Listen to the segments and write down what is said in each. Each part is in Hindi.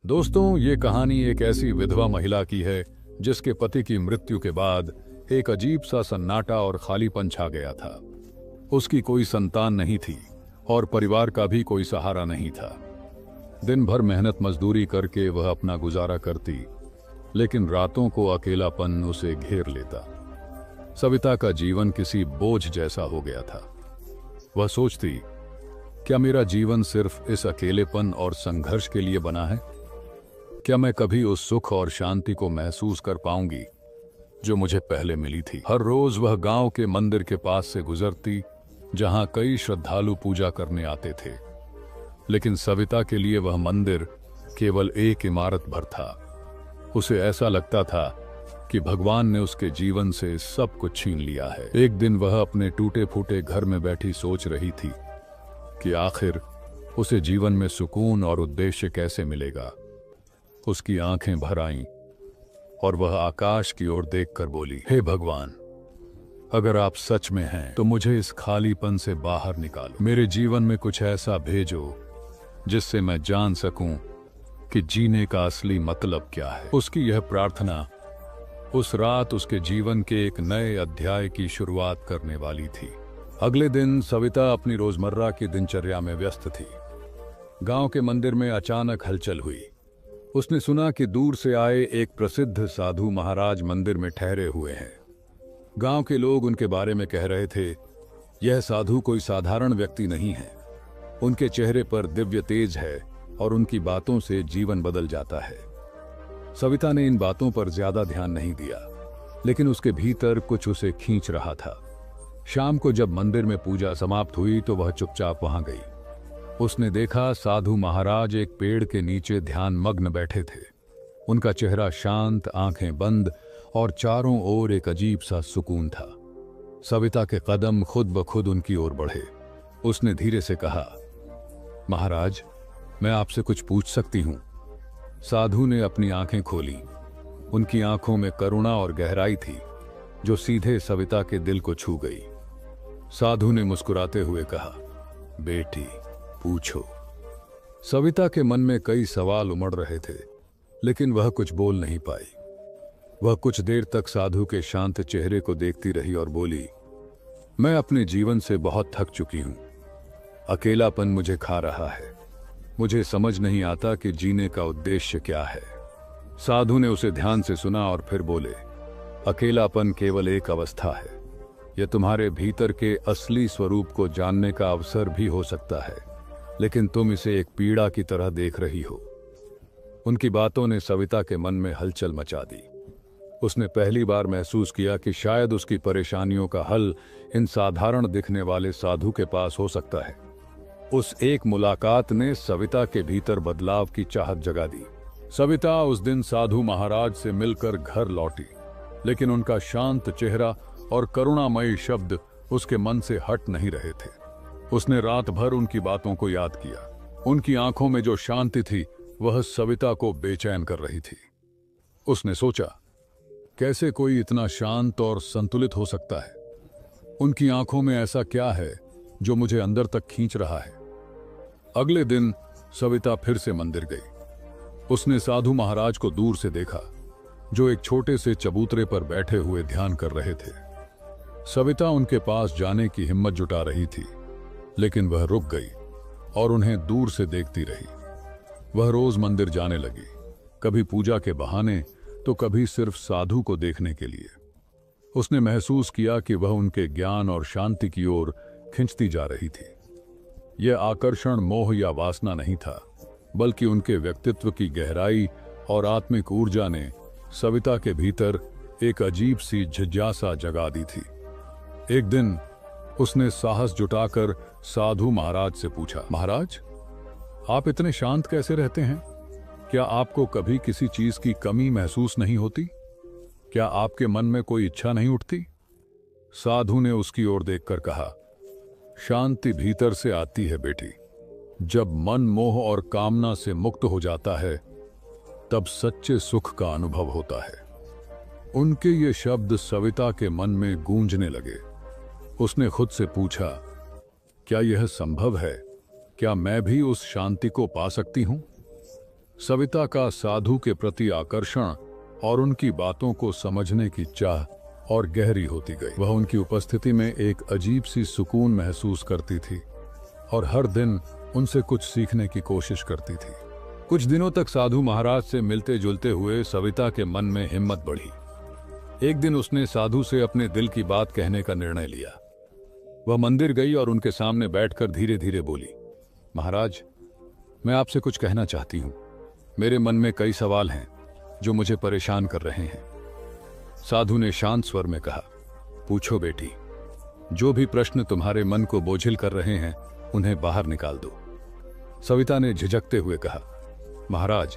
दोस्तों, ये कहानी एक ऐसी विधवा महिला की है जिसके पति की मृत्यु के बाद एक अजीब सा सन्नाटा और खालीपन छा गया था। उसकी कोई संतान नहीं थी और परिवार का भी कोई सहारा नहीं था। दिन भर मेहनत मजदूरी करके वह अपना गुजारा करती, लेकिन रातों को अकेलापन उसे घेर लेता। सविता का जीवन किसी बोझ जैसा हो गया था। वह सोचती, क्या मेरा जीवन सिर्फ इस अकेलेपन और संघर्ष के लिए बना है? क्या मैं कभी उस सुख और शांति को महसूस कर पाऊंगी जो मुझे पहले मिली थी? हर रोज वह गांव के मंदिर के पास से गुजरती, जहां कई श्रद्धालु पूजा करने आते थे, लेकिन सविता के लिए वह मंदिर केवल एक इमारत भर था। उसे ऐसा लगता था कि भगवान ने उसके जीवन से सब कुछ छीन लिया है। एक दिन वह अपने टूटे फूटे घर में बैठी सोच रही थी कि आखिर उसे जीवन में सुकून और उद्देश्य कैसे मिलेगा। उसकी आंखें भर आईं और वह आकाश की ओर देखकर बोली, हे भगवान, अगर आप सच में हैं तो मुझे इस खालीपन से बाहर निकालो। मेरे जीवन में कुछ ऐसा भेजो जिससे मैं जान सकूं कि जीने का असली मतलब क्या है। उसकी यह प्रार्थना उस रात उसके जीवन के एक नए अध्याय की शुरुआत करने वाली थी। अगले दिन सविता अपनी रोजमर्रा की दिनचर्या में व्यस्त थी। गांव के मंदिर में अचानक हलचल हुई। उसने सुना कि दूर से आए एक प्रसिद्ध साधु महाराज मंदिर में ठहरे हुए हैं। गांव के लोग उनके बारे में कह रहे थे, यह साधु कोई साधारण व्यक्ति नहीं है। उनके चेहरे पर दिव्य तेज है और उनकी बातों से जीवन बदल जाता है। सविता ने इन बातों पर ज्यादा ध्यान नहीं दिया, लेकिन उसके भीतर कुछ उसे खींच रहा था। शाम को जब मंदिर में पूजा समाप्त हुई तो वह चुपचाप वहां गई। उसने देखा साधु महाराज एक पेड़ के नीचे ध्यान मग्न बैठे थे। उनका चेहरा शांत, आंखें बंद और चारों ओर एक अजीब सा सुकून था। सविता के कदम खुद ब खुद उनकी ओर बढ़े। उसने धीरे से कहा, महाराज, मैं आपसे कुछ पूछ सकती हूं? साधु ने अपनी आंखें खोली। उनकी आंखों में करुणा और गहराई थी जो सीधे सविता के दिल को छू गई। साधु ने मुस्कुराते हुए कहा, बेटी, पूछो। सविता के मन में कई सवाल उमड़ रहे थे, लेकिन वह कुछ बोल नहीं पाई। वह कुछ देर तक साधु के शांत चेहरे को देखती रही और बोली, मैं अपने जीवन से बहुत थक चुकी हूं। अकेलापन मुझे खा रहा है। मुझे समझ नहीं आता कि जीने का उद्देश्य क्या है। साधु ने उसे ध्यान से सुना और फिर बोले, अकेलापन केवल एक अवस्था है। यह तुम्हारे भीतर के असली स्वरूप को जानने का अवसर भी हो सकता है, लेकिन तुम इसे एक पीड़ा की तरह देख रही हो। उनकी बातों ने सविता के मन में हलचल मचा दी। उसने पहली बार महसूस किया कि शायद उसकी परेशानियों का हल इन साधारण दिखने वाले साधु के पास हो सकता है। उस एक मुलाकात ने सविता के भीतर बदलाव की चाहत जगा दी। सविता उस दिन साधु महाराज से मिलकर घर लौटी, लेकिन उनका शांत चेहरा और करुणामयी शब्द उसके मन से हट नहीं रहे थे। उसने रात भर उनकी बातों को याद किया। उनकी आंखों में जो शांति थी वह सविता को बेचैन कर रही थी। उसने सोचा, कैसे कोई इतना शांत और संतुलित हो सकता है? उनकी आंखों में ऐसा क्या है जो मुझे अंदर तक खींच रहा है? अगले दिन सविता फिर से मंदिर गई। उसने साधु महाराज को दूर से देखा, जो एक छोटे से चबूतरे पर बैठे हुए ध्यान कर रहे थे। सविता उनके पास जाने की हिम्मत जुटा रही थी, लेकिन वह रुक गई और उन्हें दूर से देखती रही। वह रोज मंदिर जाने लगी, कभी पूजा के बहाने तो कभी सिर्फ साधु को देखने के लिए। उसने महसूस किया कि वह उनके ज्ञान और शांति की ओर खिंचती जा रही थी। यह आकर्षण मोह या वासना नहीं था, बल्कि उनके व्यक्तित्व की गहराई और आत्मिक ऊर्जा ने सविता के भीतर एक अजीब सी जिज्ञासा जगा दी थी। एक दिन उसने साहस जुटाकर साधु महाराज से पूछा, महाराज, आप इतने शांत कैसे रहते हैं? क्या आपको कभी किसी चीज की कमी महसूस नहीं होती? क्या आपके मन में कोई इच्छा नहीं उठती? साधु ने उसकी ओर देखकर कहा, शांति भीतर से आती है बेटी। जब मन मोह और कामना से मुक्त हो जाता है, तब सच्चे सुख का अनुभव होता है। उनके ये शब्द सविता के मन में गूंजने लगे। उसने खुद से पूछा, क्या यह संभव है? क्या मैं भी उस शांति को पा सकती हूं? सविता का साधु के प्रति आकर्षण और उनकी बातों को समझने की चाह और गहरी होती गई। वह उनकी उपस्थिति में एक अजीब सी सुकून महसूस करती थी और हर दिन उनसे कुछ सीखने की कोशिश करती थी। कुछ दिनों तक साधु महाराज से मिलते जुलते हुए सविता के मन में हिम्मत बढ़ी। एक दिन उसने साधु से अपने दिल की बात कहने का निर्णय लिया। वह मंदिर गई और उनके सामने बैठकर धीरे धीरे बोली, महाराज, मैं आपसे कुछ कहना चाहती हूँ। मेरे मन में कई सवाल हैं जो मुझे परेशान कर रहे हैं। साधु ने शांत स्वर में कहा, पूछो बेटी, जो भी प्रश्न तुम्हारे मन को बोझिल कर रहे हैं उन्हें बाहर निकाल दो। सविता ने झिझकते हुए कहा, महाराज,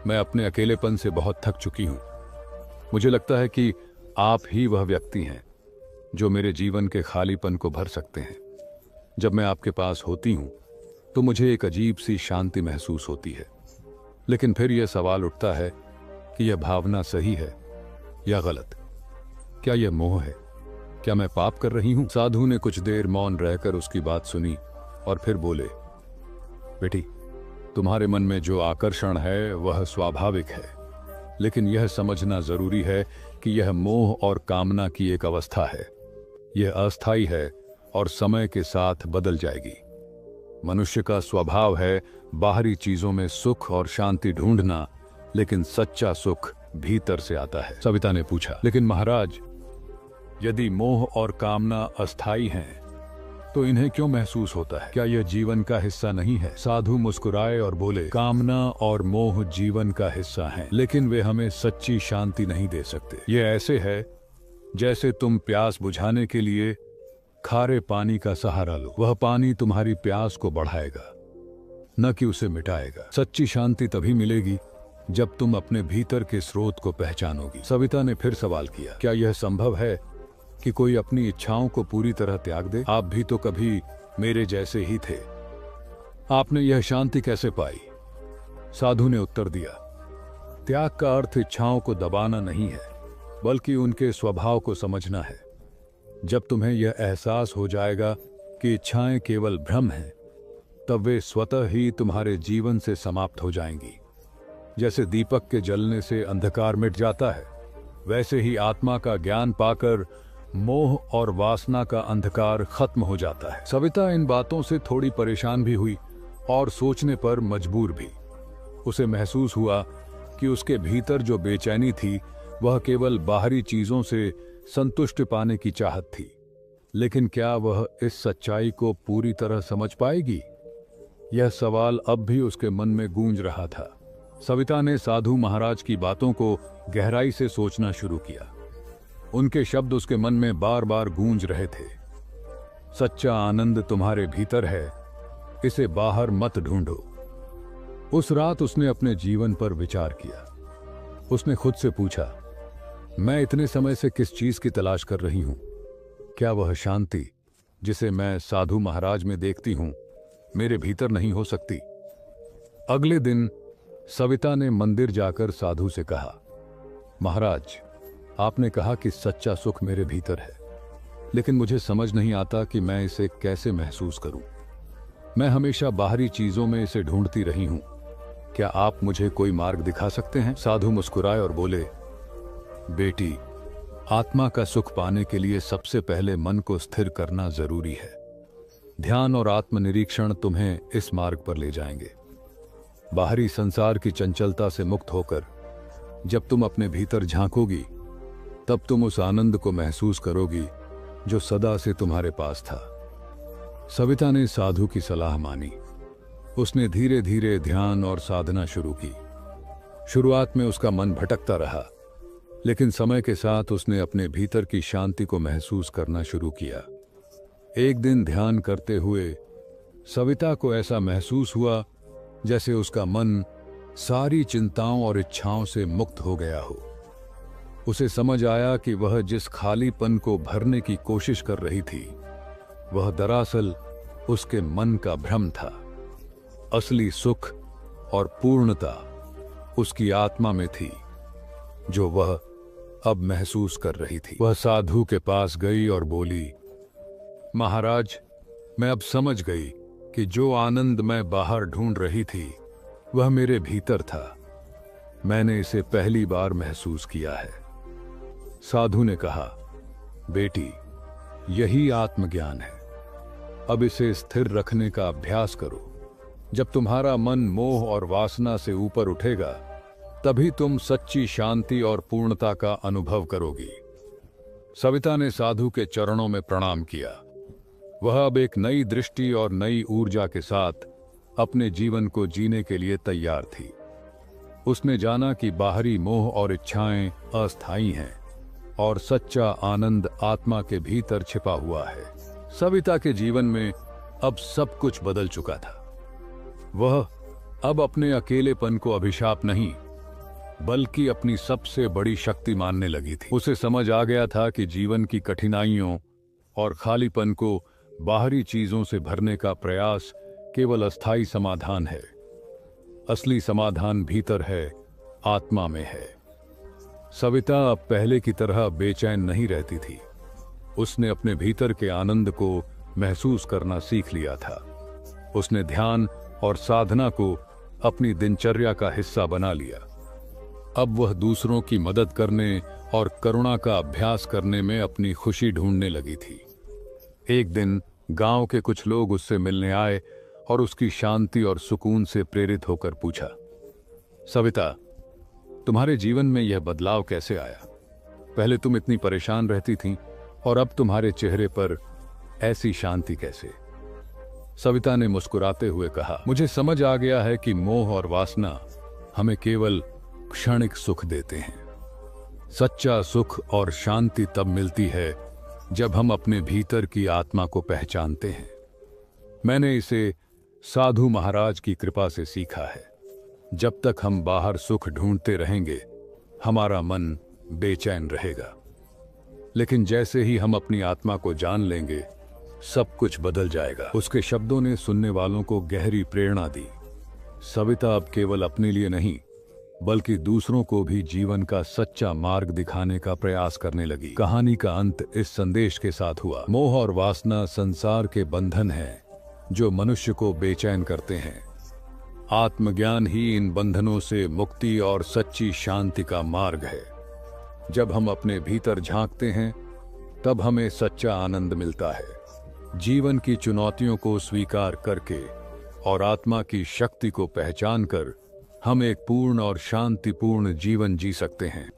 मैं अपने अकेलेपन से बहुत थक चुकी हूं। मुझे लगता है कि आप ही वह व्यक्ति हैं जो मेरे जीवन के खालीपन को भर सकते हैं। जब मैं आपके पास होती हूं तो मुझे एक अजीब सी शांति महसूस होती है। लेकिन फिर यह सवाल उठता है कि यह भावना सही है या गलत? क्या यह मोह है? क्या मैं पाप कर रही हूं? साधु ने कुछ देर मौन रहकर उसकी बात सुनी और फिर बोले, बेटी, तुम्हारे मन में जो आकर्षण है वह स्वाभाविक है, लेकिन यह समझना जरूरी है कि यह मोह और कामना की एक अवस्था है। यह अस्थायी है और समय के साथ बदल जाएगी। मनुष्य का स्वभाव है बाहरी चीजों में सुख और शांति ढूंढना, लेकिन सच्चा सुख भीतर से आता है। सविता ने पूछा, लेकिन महाराज, यदि मोह और कामना अस्थायी हैं तो इन्हें क्यों महसूस होता है? क्या यह जीवन का हिस्सा नहीं है? साधु मुस्कुराए और बोले, कामना और मोह जीवन का हिस्सा हैं, लेकिन वे हमें सच्ची शांति नहीं दे सकते। ये ऐसे है जैसे तुम प्यास बुझाने के लिए खारे पानी का सहारा लो। वह पानी तुम्हारी प्यास को बढ़ाएगा, न कि उसे मिटाएगा। सच्ची शांति तभी मिलेगी जब तुम अपने भीतर के स्रोत को पहचानोगी। सविता ने फिर सवाल किया, क्या यह संभव है कि कोई अपनी इच्छाओं को पूरी तरह त्याग दे? आप भी तो कभी मेरे जैसे ही थे। आपने यह शांति कैसे पाई? साधु ने उत्तर दिया, त्याग का अर्थ इच्छाओं को दबाना नहीं है, बल्कि उनके स्वभाव को समझना है। जब तुम्हें यह एहसास हो जाएगा कि इच्छाएं केवल भ्रम हैं, तब वे स्वतः ही तुम्हारे जीवन से समाप्त हो जाएंगी। जैसे दीपक के जलने से अंधकार मिट जाता है, वैसे ही आत्मा का ज्ञान पाकर मोह और वासना का अंधकार खत्म हो जाता है। सविता इन बातों से थोड़ी परेशान भी हुई और सोचने पर मजबूर भी। उसे महसूस हुआ कि उसके भीतर जो बेचैनी थी वह केवल बाहरी चीजों से संतुष्ट पाने की चाहत थी। लेकिन क्या वह इस सच्चाई को पूरी तरह समझ पाएगी? यह सवाल अब भी उसके मन में गूंज रहा था। सविता ने साधु महाराज की बातों को गहराई से सोचना शुरू किया। उनके शब्द उसके मन में बार बार गूंज रहे थे। सच्चा आनंद तुम्हारे भीतर है, इसे बाहर मत ढूंढो। उस रात उसने अपने जीवन पर विचार किया। उसने खुद से पूछा, मैं इतने समय से किस चीज की तलाश कर रही हूं? क्या वह शांति जिसे मैं साधु महाराज में देखती हूं मेरे भीतर नहीं हो सकती? अगले दिन सविता ने मंदिर जाकर साधु से कहा, महाराज, आपने कहा कि सच्चा सुख मेरे भीतर है, लेकिन मुझे समझ नहीं आता कि मैं इसे कैसे महसूस करूं। मैं हमेशा बाहरी चीजों में इसे ढूंढती रही हूं। क्या आप मुझे कोई मार्ग दिखा सकते हैं? साधु मुस्कुराए और बोले, बेटी, आत्मा का सुख पाने के लिए सबसे पहले मन को स्थिर करना जरूरी है। ध्यान और आत्मनिरीक्षण तुम्हें इस मार्ग पर ले जाएंगे। बाहरी संसार की चंचलता से मुक्त होकर जब तुम अपने भीतर झांकोगी, तब तुम उस आनंद को महसूस करोगी जो सदा से तुम्हारे पास था। सविता ने साधु की सलाह मानी। उसने धीरे धीरे ध्यान और साधना शुरू की। शुरुआत में उसका मन भटकता रहा, लेकिन समय के साथ उसने अपने भीतर की शांति को महसूस करना शुरू किया। एक दिन ध्यान करते हुए सविता को ऐसा महसूस हुआ जैसे उसका मन सारी चिंताओं और इच्छाओं से मुक्त हो गया हो। उसे समझ आया कि वह जिस खालीपन को भरने की कोशिश कर रही थी, वह दरअसल उसके मन का भ्रम था। असली सुख और पूर्णता उसकी आत्मा में थी, जो वह अब महसूस कर रही थी। वह साधु के पास गई और बोली, महाराज, मैं अब समझ गई कि जो आनंद मैं बाहर ढूंढ रही थी वह मेरे भीतर था। मैंने इसे पहली बार महसूस किया है। साधु ने कहा, बेटी, यही आत्मज्ञान है। अब इसे स्थिर रखने का अभ्यास करो। जब तुम्हारा मन मोह और वासना से ऊपर उठेगा, तभी तुम सच्ची शांति और पूर्णता का अनुभव करोगी। सविता ने साधु के चरणों में प्रणाम किया। वह अब एक नई दृष्टि और नई ऊर्जा के साथ अपने जीवन को जीने के लिए तैयार थी। उसने जाना कि बाहरी मोह और इच्छाएं अस्थायी हैं और सच्चा आनंद आत्मा के भीतर छिपा हुआ है। सविता के जीवन में अब सब कुछ बदल चुका था। वह अब अपने अकेलेपन को अभिशाप नहीं, बल्कि अपनी सबसे बड़ी शक्ति मानने लगी थी। उसे समझ आ गया था कि जीवन की कठिनाइयों और खालीपन को बाहरी चीजों से भरने का प्रयास केवल अस्थायी समाधान है। असली समाधान भीतर है, आत्मा में है। सविता अब पहले की तरह बेचैन नहीं रहती थी। उसने अपने भीतर के आनंद को महसूस करना सीख लिया था। उसने ध्यान और साधना को अपनी दिनचर्या का हिस्सा बना लिया। अब वह दूसरों की मदद करने और करुणा का अभ्यास करने में अपनी खुशी ढूंढने लगी थी। एक दिन गांव के कुछ लोग उससे मिलने आए और उसकी शांति और सुकून से प्रेरित होकर पूछा, सविता, तुम्हारे जीवन में यह बदलाव कैसे आया? पहले तुम इतनी परेशान रहती थीं और अब तुम्हारे चेहरे पर ऐसी शांति कैसे? सविता ने मुस्कुराते हुए कहा, मुझे समझ आ गया है कि मोह और वासना हमें केवल क्षणिक सुख देते हैं। सच्चा सुख और शांति तब मिलती है जब हम अपने भीतर की आत्मा को पहचानते हैं। मैंने इसे साधु महाराज की कृपा से सीखा है। जब तक हम बाहर सुख ढूंढते रहेंगे, हमारा मन बेचैन रहेगा। लेकिन जैसे ही हम अपनी आत्मा को जान लेंगे, सब कुछ बदल जाएगा। उसके शब्दों ने सुनने वालों को गहरी प्रेरणा दी। सविता अब केवल अपने लिए नहीं, बल्कि दूसरों को भी जीवन का सच्चा मार्ग दिखाने का प्रयास करने लगी। कहानी का अंत इस संदेश के साथ हुआ, मोह और वासना संसार के बंधन हैं जो मनुष्य को बेचैन करते हैं। आत्मज्ञान ही इन बंधनों से मुक्ति और सच्ची शांति का मार्ग है। जब हम अपने भीतर झांकते हैं, तब हमें सच्चा आनंद मिलता है। जीवन की चुनौतियों को स्वीकार करके और आत्मा की शक्ति को पहचान कर हम एक पूर्ण और शांतिपूर्ण जीवन जी सकते हैं।